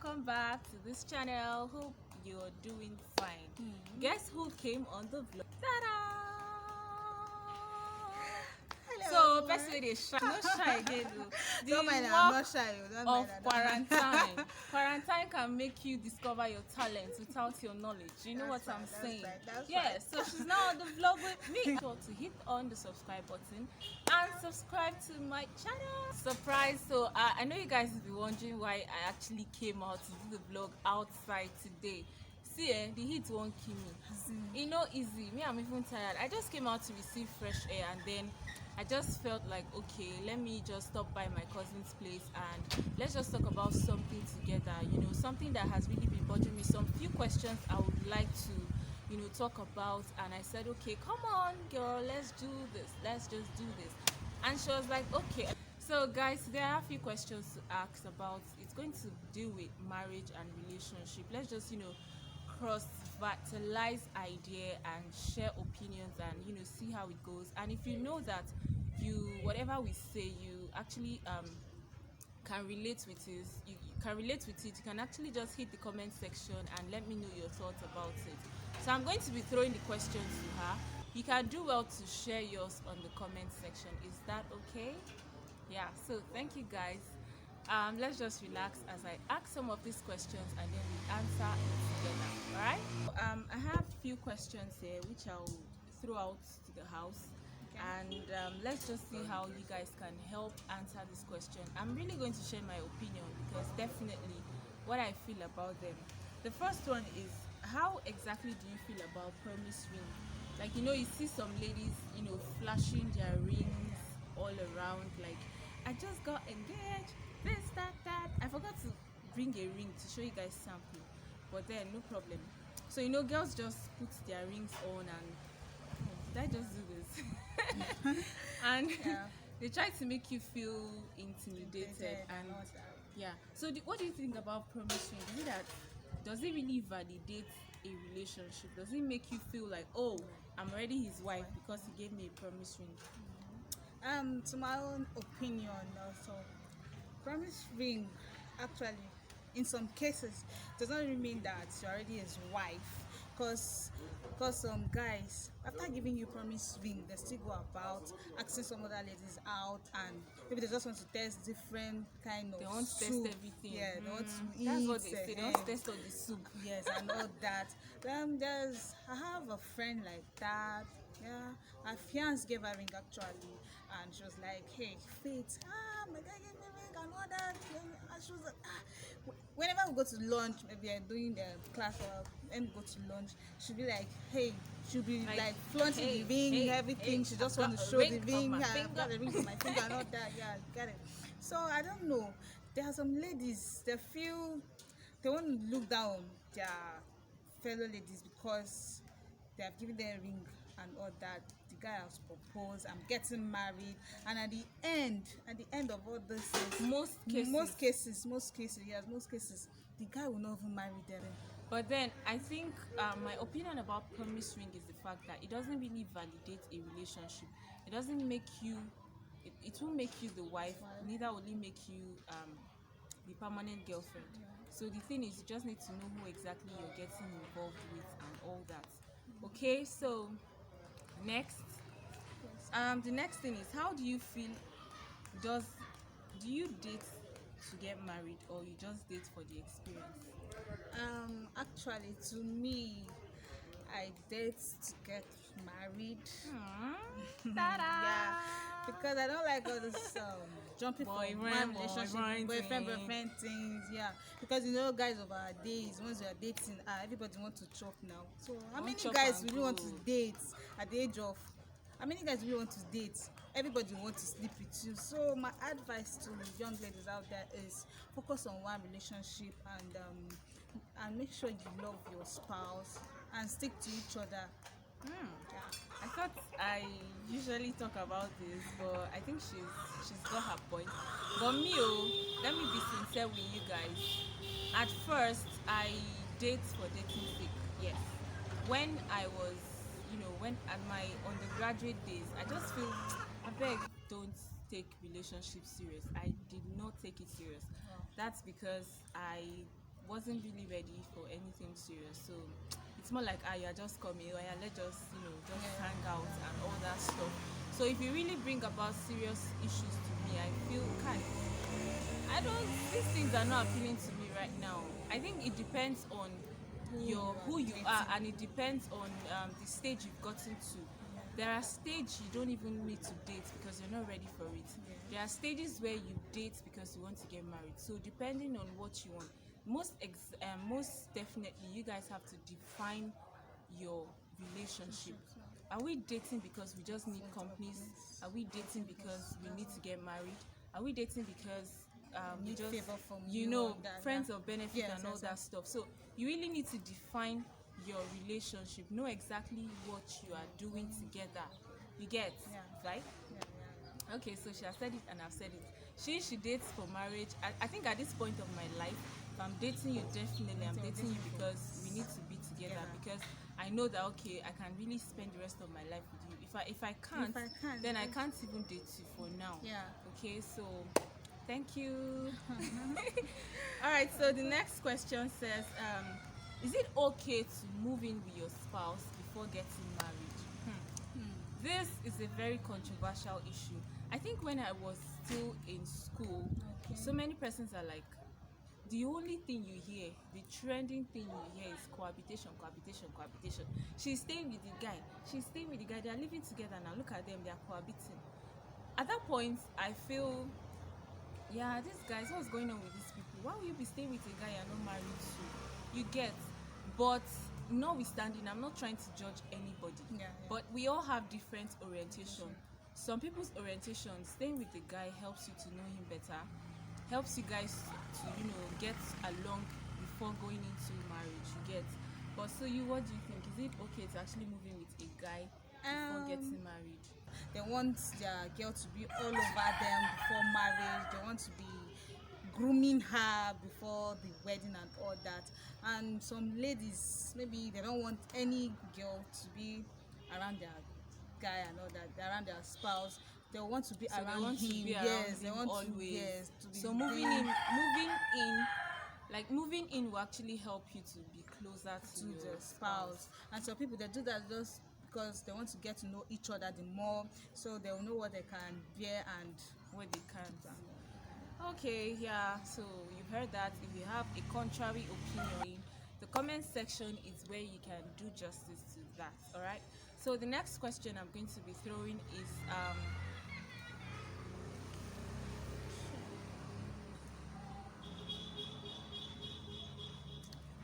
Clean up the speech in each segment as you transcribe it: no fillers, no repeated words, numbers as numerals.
welcome back to this channel. Hope you're doing fine. Guess who came on the vlog? Ta-da! Hello. So person dey shy, no shy again though. Don't mind, work I'm not shy. Don't of mind, quarantine. Quarantine can make you discover your talents without your knowledge. You know That's what I'm right, that's saying? right, that's Yeah, right. so she's now on the vlog with me. So to hit on the subscribe button and subscribe to my channel. Surprise! So I know you guys will be wondering why I actually came out to do the vlog outside today. See, the heat won't kill me. You know, easy. Me, I'm even tired. I just came out to receive fresh air, and then I just felt like, okay, let me just stop by my cousin's place and let's just talk about something together. You know, something that has really been bothering me. Some few questions I would like to, you know, talk about. And I said, okay, come on, girl, let's do this. Let's just do this. And she was like, okay. So guys, there are a few questions to ask about. It's going to deal with marriage and relationship. Let's just, you know, cross-fertilize idea and share opinions and, you know, see how it goes. And if you know that whatever we say, you actually can relate with it, you can relate with it, you can actually just hit the comment section and let me know your thoughts about it. So I'm going to be throwing the questions to her. You can do well to share yours on the comment section. Is that okay? Yeah, so thank you guys. Let's just relax as I ask some of these questions and then we answer it together. All right? I have a few questions here which I'll throw out to the house. Okay. And let's just see how you guys can help answer this question. I'm really going to share my opinion because definitely what I feel about them. The first one is, how exactly do you feel about promise ring? Like, you know, you see some ladies, you know, flashing their rings all around, like, I just got engaged, this, that. I forgot to bring a ring to show you guys something, but then no problem. So, you know, girls just put their rings on and, did I just do this? And yeah. They try to make you feel intimidated and yeah. So what do you think about promise ring? Is it that, does it really validate a relationship? Does it make you feel like, oh, I'm already his wife because he gave me a promise ring? To my own opinion also, promise ring actually in some cases does not really mean that you're already his wife, because some guys, after giving you promise ring, they still go about asking some other ladies out, and maybe they just want to test different kind of they want to soup. test everything. Yeah, they want to eat. That's what they say. They want to test all the soup. Yes, and all that. I have a friend like that. Yeah, her fiance gave her ring actually, and she was like, "Hey, Faith, my guy gave me ring and all that." And she was like, whenever we go to lunch, maybe I'm doing the class or when we go to lunch, she'll be like, "Hey," she'll be like flaunting the ring, everything. She just want to show the ring. I've got the ring on my finger and all that. Yeah, get it. So I don't know. There are some ladies, they feel they want to look down their fellow ladies because they have given them a ring and all that. The guy has proposed, I'm getting married, and at the end of all this, most cases, the guy will not even marry them. But then I think my opinion about promise ring is the fact that it doesn't really validate a relationship. It doesn't make you, it won't make you the wife, neither will it make you the permanent girlfriend. So the thing is, you just need to know who exactly you're getting involved with and all that. Okay, so next, the next thing is, how do you feel? Do you date to get married, or you just date for the experience? Actually, to me, I date to get married. Yeah, because I don't like all this jumping from one relationship, boyfriend things. Yeah, because you know, guys of our days, once you are dating, everybody wants to chop now. So how many guys really want to date at the age of? How many guys really want to date? Everybody wants to sleep with you. So my advice to young ladies out there is focus on one relationship and make sure you love your spouse and stick to each other. Yeah. I thought I usually talk about this, but I think she's got her point. But me, let me be sincere with you guys. At first, I date for dating sake. Yes. When I was, you know, when at my undergraduate days, I just feel, I beg, don't take relationships serious. I did not take it serious. That's because I wasn't really ready for anything serious. So it's more like, you're just coming, or yeah, let's just, just hang out and all that stuff. So if you really bring about serious issues to me, I feel I don't, these things are not appealing to me right now. I think it depends on who you are, and it depends on the stage you've gotten to. There are stages you don't even need to date because you're not ready for it. There are stages where you date because you want to get married. So depending on what you want, most definitely you guys have to define your relationship. Are we dating because we just need companies? Are we dating because we need to get married? Are we dating because we Need just, favor from friends of benefit Yes, and all that stuff? So you really need to define your relationship. Know exactly what you are doing together. You get, right? Okay, so she has said it and I've said it. She dates for marriage. I think at this point of my life, if I'm dating you, definitely I'm dating you because we need to be together. Because I know that, okay, I can really spend the rest of my life with you. If I can't, then I can't even date you for now. Okay, so thank you. All right, so the next question says, is it okay to move in with your spouse before getting married? This is a very controversial issue. I think when I was still in school, so many persons are like, the only thing you hear, the trending thing you hear is cohabitation, cohabitation, cohabitation. She's staying with the guy. She's staying with the guy. They are living together now. Look at them. They are cohabiting. At that point, I feel, yeah, these guys, what's going on with these people? Why will you be staying with a guy you're not married to? You get. But notwithstanding, I'm not trying to judge anybody. But we all have different orientation. Some people's orientation, staying with a guy helps you to know him better, helps you guys to, get along before going into marriage. You get. But so what do you think? Is it okay to actually move in with a guy before getting married? They want their girl to be all over them before marriage. They want to be grooming her before the wedding and all that. And some ladies, maybe they don't want any girl to be around their guy and all that, around their spouse. They want to be around him. Yes, they want always. to be. So moving in will actually help you to be closer to the your spouse. And some people, they do that just because they want to get to know each other the more, so they'll know what they can bear and what they can't. Okay, yeah, so you've heard that. If you have a contrary opinion, the comment section is where you can do justice to that. All right, so the next question I'm going to be throwing is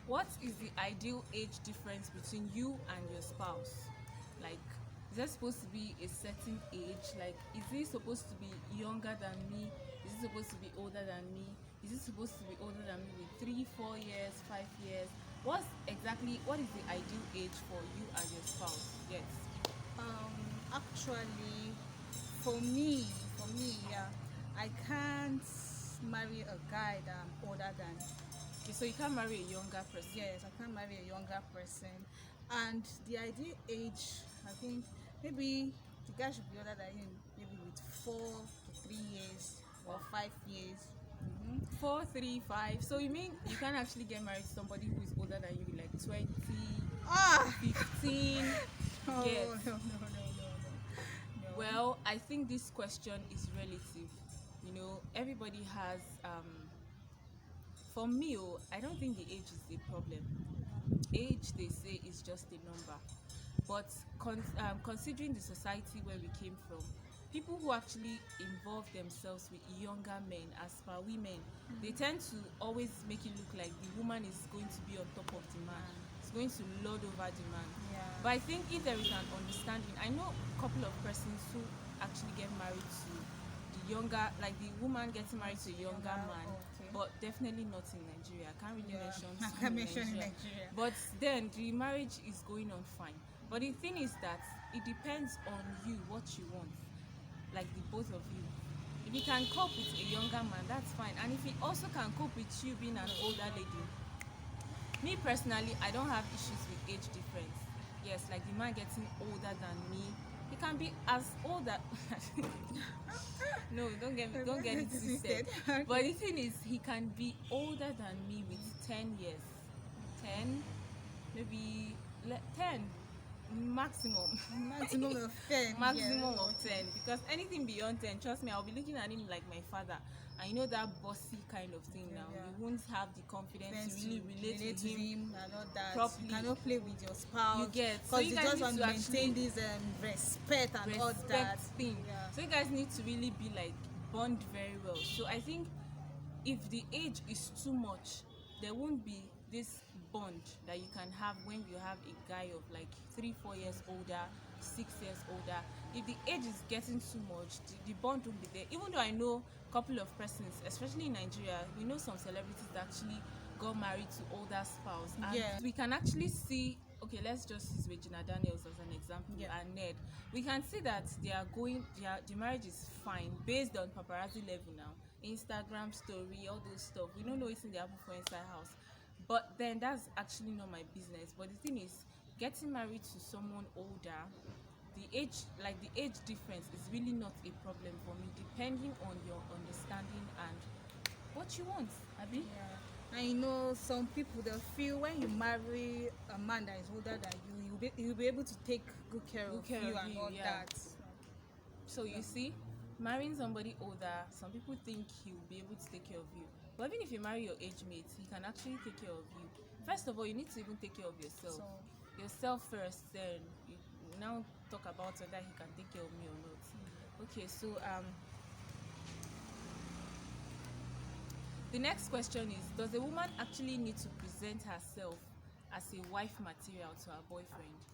what is the ideal age difference between you and your spouse? Like, is there supposed to be a certain age? Like, is he supposed to be younger than me? Is he supposed to be older than me? Is he supposed to be older than me with 3, 4 years, 5 years? What is the ideal age for you and your spouse? Yes. Actually, for me, yeah, I can't marry a guy that I'm older than. Okay, so you can't marry a younger person? Yes, I can't marry a younger person. And the ideal age, I think maybe the guy should be older than him, maybe with 4 to 3 years or 5 years. 4, 3, 5. So you mean you can't actually get married to somebody who is older than you, like 20, 15? Yes. No. Well, I think this question is relative. Everybody has for me, I don't think the age is the problem. Age, they say, is just a number. But considering the society where we came from, people who actually involve themselves with younger men as per women, they tend to always make it look like the woman is going to be on top of the man. It's going to lord over the man. But I think if there is an understanding, I know a couple of persons who actually get married to the younger, like the woman getting married to a younger man. But definitely not in Nigeria. I can't really mention Nigeria. But then the marriage is going on fine. But the thing is that it depends on you, what you want. Like the both of you. If you can cope with a younger man, that's fine. And if he also can cope with you being an older lady. Me personally, I don't have issues with age difference. Yes, like the man getting older than me He can be as old as no, don't get it twisted. Okay. But the thing is, he can be older than me with 10 years, 10, maybe 10 maximum. Maximum of 10. Maximum Yeah. of 10, because anything beyond 10, trust me, I'll be looking at him like my father. And you know that bossy kind of thing now. Yeah. You won't have the confidence to really relate to with him and all that. properly. You cannot play with your spouse. You get. So because you you guys just need want to to maintain actually this respect and all that respect thing. Yeah. So you guys need to really be like bond very well. So I think if the age is too much, there won't be this bond that you can have when you have a guy of like 3-4 years older, 6 years older. If the age is getting too much, the bond won't be there. Even though I know a couple of persons, especially in Nigeria, we know some celebrities that actually got married to older spouse, and Yeah. we can actually see, okay, let's just use Regina Daniels as an example, Yeah. and Ned. We can see that the marriage is fine based on paparazzi level now, Instagram story, all those stuff. We don't know what's in the apple for inside house, but then that's actually not my business. But the thing is, getting married to someone older, the age difference is really not a problem for me, depending on your understanding and what you want, Abi. Yeah. And you know, some people, they feel when you marry a man that is older than you, you'll be able to take good care of you and all yeah. that. So you see, marrying somebody older, some people think he will be able to take care of you. But even if you marry your age mate, he can actually take care of you. First of all, you need to even take care of yourself. So, Yourself first, then you now talk about whether he can take care of me or not. Okay, so the next question is, does a woman actually need to present herself as a wife material to her boyfriend?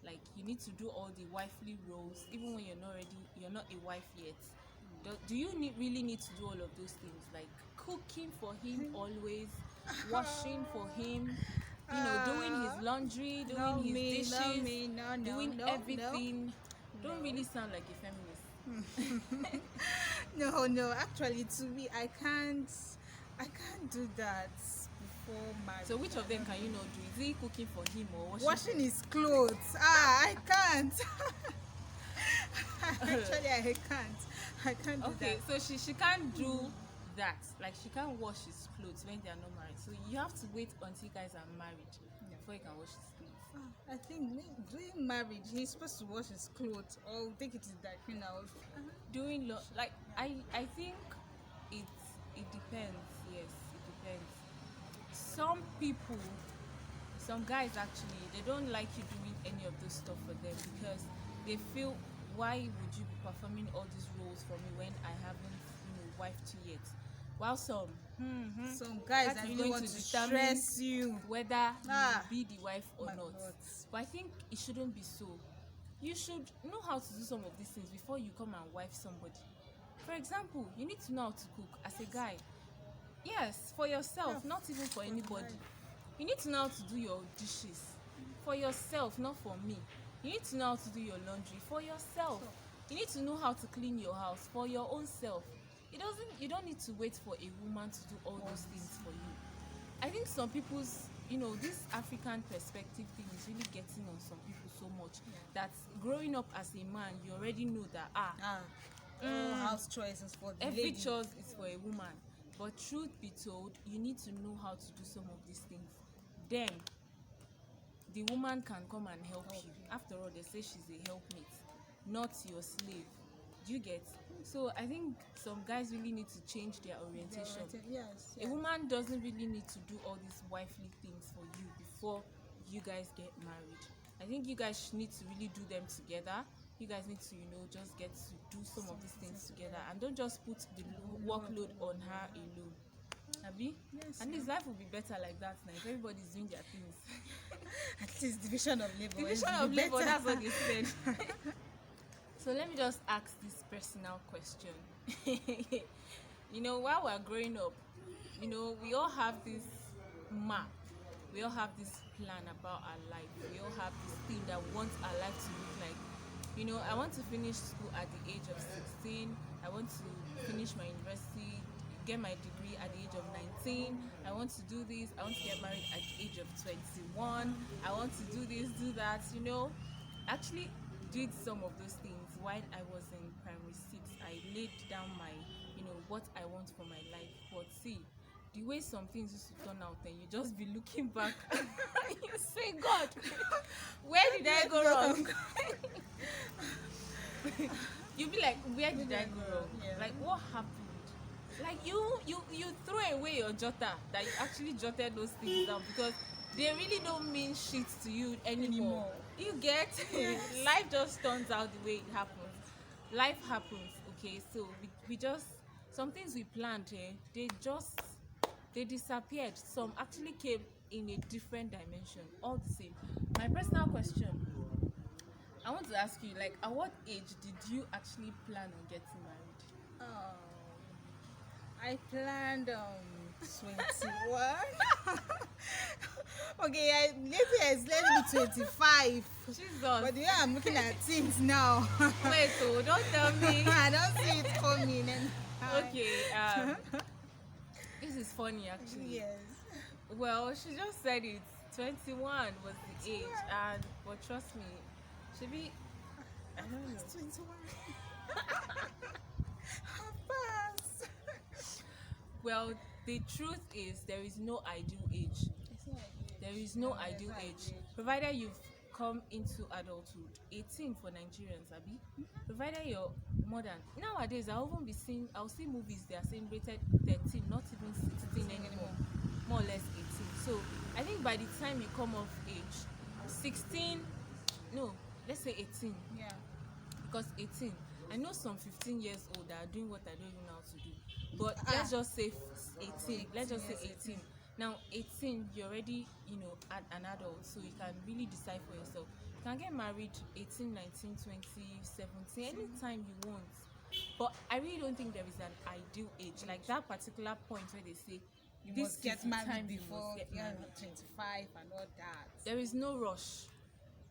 Like, you need to do all the wifely roles even when you're not a wife yet. Do you really need to do all of those things, like cooking for him always, washing for him, doing his laundry, doing his dishes, doing everything? Don't really sound like a feminist. no, actually, to me, I can't do that before marriage. So which of them can you not do? Is he cooking for him or washing his clothes? I can't. Actually, I can't do okay, that. so she can't do that. Like, she can't wash his clothes when they are not married. So you have to wait until you guys are married before you can wash his clothes. I think during marriage, he's supposed to wash his clothes or take it to the clean house. I think it depends. Yes, it depends. Some guys actually, they don't like you doing any of this stuff for them because they feel, why would you be performing all these roles for me when I haven't wifed you yet? While some guys that that is really going want to to determine stress you. whether you will be the wife or My not. God. But I think it shouldn't be so. You should know how to do some of these things before you come and wife somebody. For example, you need to know how to cook as a guy. Yes, for yourself, Yeah, not even for anybody. life. You need to know how to do your dishes for yourself, not for me. You need to know how to do your laundry for yourself. You need to know how to clean your house for your own self. You don't need to wait for a woman to do all those things for you. I think some people's, this African perspective thing is really getting on some people so much that growing up as a man, you already know that House choices for the every lady. choice is for a woman. But truth be told, you need to know how to do some of these things. Then the woman can come and help you. After all, they say she's a helpmate, not your slave. Do you get? So I think some guys really need to change their orientation. Yes. A woman doesn't really need to do all these wifely things for you before you guys get married. I think you guys need to really do them together. You guys need to, just get to do some of these things together, and don't just put the workload on her alone. Abi? Yes. At least life will be better like that now if everybody's doing their things. At least division of labor. Division of labor, that's what they said. So let me just ask this personal question. While we're growing up, we all have this map. We all have this plan about our life. We all have this thing that we want our life to look like. I want to finish school at the age of 16. I want to finish my university, get my degree at the age of 19. I want to do this. I want to get married at the age of 21. I want to do this, do that. Actually, did some of those things while I was in primary 6. I laid down my, what I want for my life. But see, the way some things used to turn out, then you just be looking back and you say, God, where did I go wrong? You be like, where did I go wrong? Yeah. Like, what happened? Like you throw away your jotter that you actually jotted those things down, because they really don't mean shit to you anymore. You get life just turns out the way it happens. Life happens, okay? So we just, some things we planned here, they disappeared. Some actually came in a different dimension, all the same. My personal question, I want to ask you, like, at what age did you actually plan on getting married? I planned 21. Okay, let me be 25. Jesus. But the way I'm looking at things now, Wait, so don't tell me. I don't see it coming. Okay, this is funny actually. Yes. Well, she just said it. 21 was the age, but trust me, she be, I don't know. 21. Pass. Well, the truth is there is no ideal age. There is no ideal age, provided you've come into adulthood. 18 for Nigerians, Abi. Provided you're modern. Nowadays, I'll see movies they are saying rated 13, not even 16 anymore. More or less 18. So I think by the time you come of age, 16, no, let's say 18. Yeah. Because 18, I know some 15 years old that are doing what I don't even know how to do. But let's just say 18. Let's just say 18. Now 18, you're already, an adult, so you can really decide for yourself. You can get married 18, 19, 20, 17, anytime you want. But I really don't think there is an ideal age, like that particular point where they say You this must get is the married time before you must get you're married. 25 and all that. There is no rush.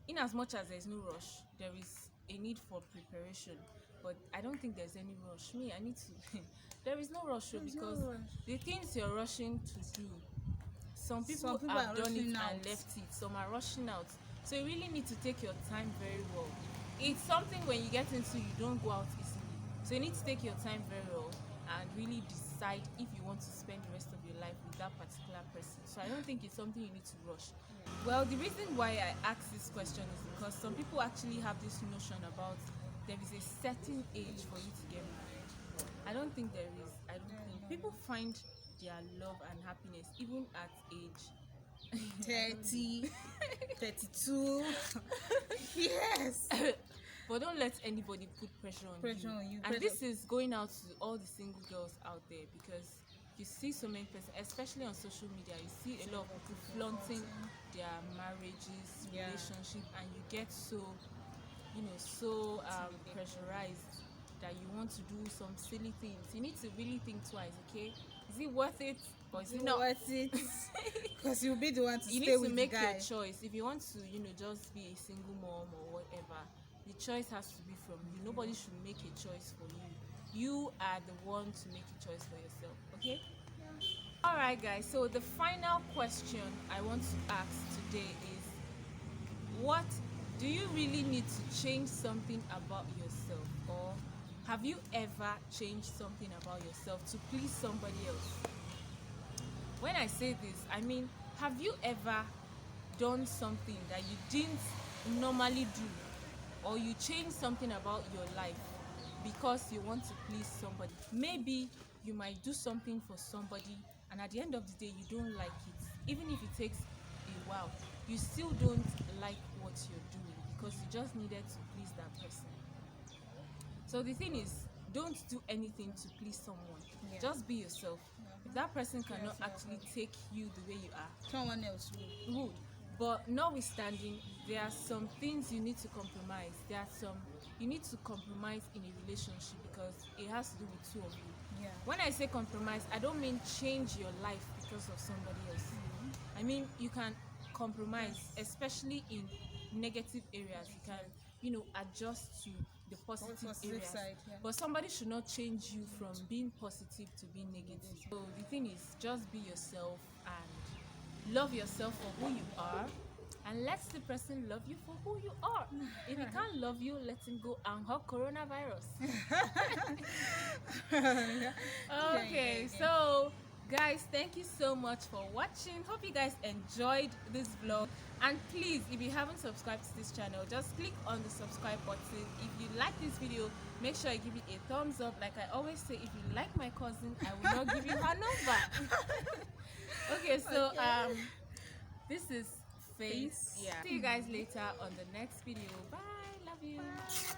In as much as there is no rush, there is a need for preparation. But I don't think there's any rush. I need to. There is no rush, because the things you're rushing to do, some people have done it and left it. Some are rushing out. So you really need to take your time very well. It's something when you get into, you don't go out easily. So you need to take your time very well and really decide if you want to spend the rest of your life with that particular person. So I don't think it's something you need to rush. Well, the reason why I ask this question is because some people actually have this notion about there is a certain age for you to get married. I don't think there is. I don't think people find their love and happiness even at age 30, 32. Yes. But don't let anybody put pressure on you. And this is going out to all the single girls out there, because you see so many people, especially on social media, you see a lot of people flaunting their marriages, relationship, and you get so pressurized that you want to do some silly things. You need to really think twice, okay? Is it worth it, or is it not worth it? Because you'll be the one to you stay need with to make the guy. your choice. If you want to, just be a single mom or whatever, the choice has to be from you. Nobody should make a choice for you. You are the one to make a choice for yourself, okay? All right, guys. So the final question I want to ask today is, what do you really need to change something about yourself, or have you ever changed something about yourself to please somebody else? When I say this, I mean, have you ever done something that you didn't normally do, or you changed something about your life because you want to please somebody? Maybe you might do something for somebody, and at the end of the day, you don't like it. Even if it takes a while, you still don't like what you're doing because you just needed to please that person. So the thing is, don't do anything to please someone. Just be yourself. If that person cannot actually take you the way you are, Someone else would. But notwithstanding, there are some things you need to compromise. You need to compromise in a relationship, because it has to do with two of you. When I say compromise, I don't mean change your life because of somebody else. I mean, you can compromise, especially in negative areas. You can, adjust to the positive areas. Side, But somebody should not change you from being positive to being negative. So the thing is, just be yourself and love yourself for who you are. and let the person love you for who you are. If he can't love you, let him go and hug coronavirus. Okay, so guys, thank you so much for watching. Hope you guys enjoyed this vlog, and please, if you haven't subscribed to this channel, just click on the subscribe button. If you like this video, make sure you give it a thumbs up. Like I always say, if you like my cousin, I will not give you her number. Okay, so this is Faith. Yeah, see you guys later on the next video. Bye, love you. Bye.